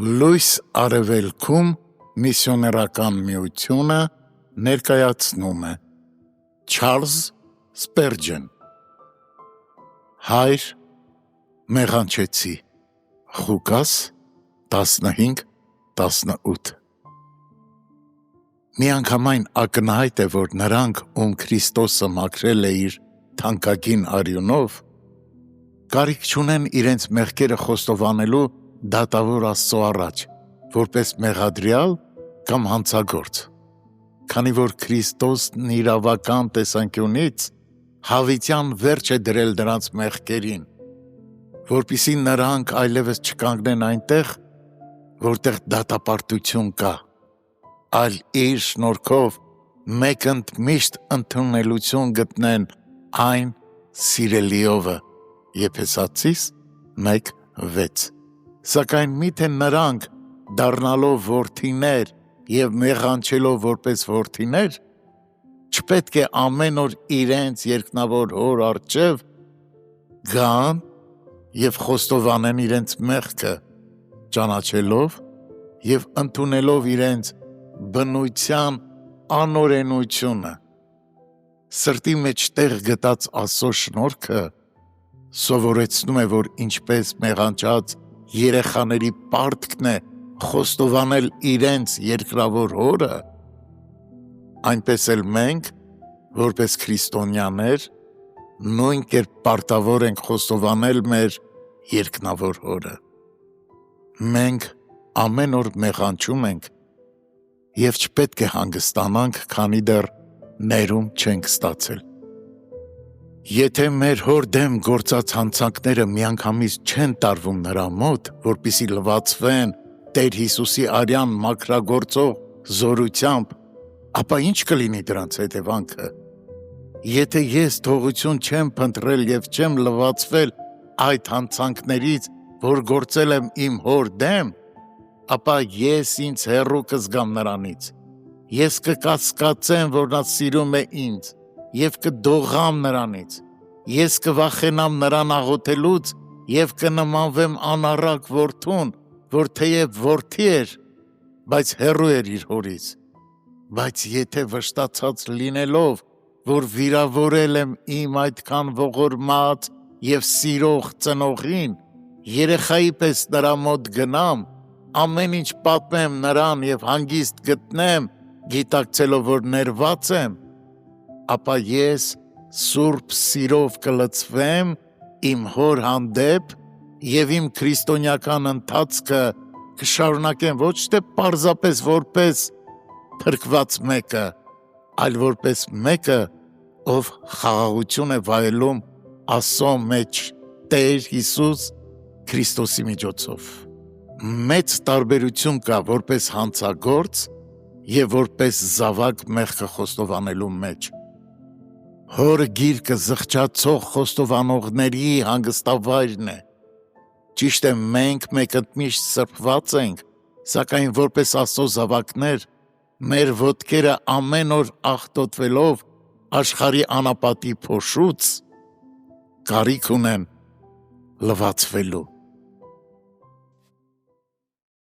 Լույս արևելքում միսիոներական միությունը ներկայացնում է Չարլզ Սպերջեն Հայր մեղանչեցի Ղուկաս 15:18 Միանգամայն ակնհայտ է, որ նրանք, ում Քրիստոսը մաքրել է իր թանկագին արյունով, կարիք չունեն իրենց մեղքերը խոստովանելու դատավոր Աստծո առաջ, որպես մեղադրյալ կամ հանցագործ, քանի որ Քրիստոսն իրավական տեսանկյունից հավիտյան վերջ է դրել նրանց մեղքերին, որպեսզի նրանք այլևս չկանգնեն այնտեղ, որտեղ դատապարտություն կա, այլ իր շնորհքով մեկընդմիշտ ընդունելություն գտնեն այն սիրելիովը, Եփեսացիս 1:6 Սակայն միթե նրանք, դառնալով որդիներ և մեղանչելով որպես որդիներ, չպետք է ամեն օր իրենց երկնավոր Հոր առջև գան և խոստովանեն իրենց մեղքը, ճանաչելով և ընդունելով իրենց բնության անօրենությունը, սրտի մեջ տեղ գտած Աստծո շնորհքը սովորեցնում է, որ ինչպես մեղանչած երեխաների պարտքն է խոստովանել իրենց երկրավոր Հորը, այնպես էլ մենք, որպես քրիստոնյաներ, նույն կերպ պարտավոր ենք խոստովանել մեր երկնավոր Հորը։ Մենք ամեն օր մեղանչում ենք և չպետք է հանգստանանք, քանի դեռ ներում չենք ստացել։ Եթե մեր Հոր դեմ գործած հանցանքները միանգամից չեն տարվում նրա մոտ, որպեսզի լվացվեն Տեր Հիսուսի արյան մաքրագործող զորությամբ, ապա ի՞նչ կլինի դրանց հետևանքը։ Եթե ես թողություն չեմ փնտրել և չեմ լվացվել այդ հանցանքներից, որ գործել եմ իմ Հոր դեմ, ապա ես ինձ հեռու կզգամ նրանից, ես կկասկածեմ, որ նա սիրում է ինձ և կդողամ նրանից, ես կվախենամ նրան աղոթելուց և կնմանվեմ անառակ որդուն, որ թեև որդի էր, բայց հեռու էր իր հորից, բայց եթե վշտացած լինելով, որ վիրավորել եմ իմ այդքան ողորմած և սիրող ծնողին, երեխայի պես նրա մոտ գնամ, ամեն ինչ պատմեմ նրան և հանգիստ գտնեմ, գիտակցելով, որ ներված եմ, ապա ես սուրբ սիրով կլցվեմ իմ Հոր հանդեպ և իմ քրիստոնեական ընթացքը կշարունակեմ ոչ թե պարզապես որպես փրկված մեկը, այլ որպես մեկը, ով խաղաղություն է վայելում Աստծո մեջ Տեր Հիսուս Քրիստոսի միջոցով։ Մեծ տարբերություն կա որպես հանցագործ և որպես զավակ մեղքը խոստովանելու մեջ։ Հոր գիրկը զղջացող խոստովանողների հանգստավայրն է։ Ճիշտ է, մենք մեկընդմիշտ սրբված ենք, սակայն որպես Աստծո զավակներ, մեր ոտքերը ամեն օր աղտոտվելով աշխարհի անապատի փոշուց, կարիք ունեն լվացվելու։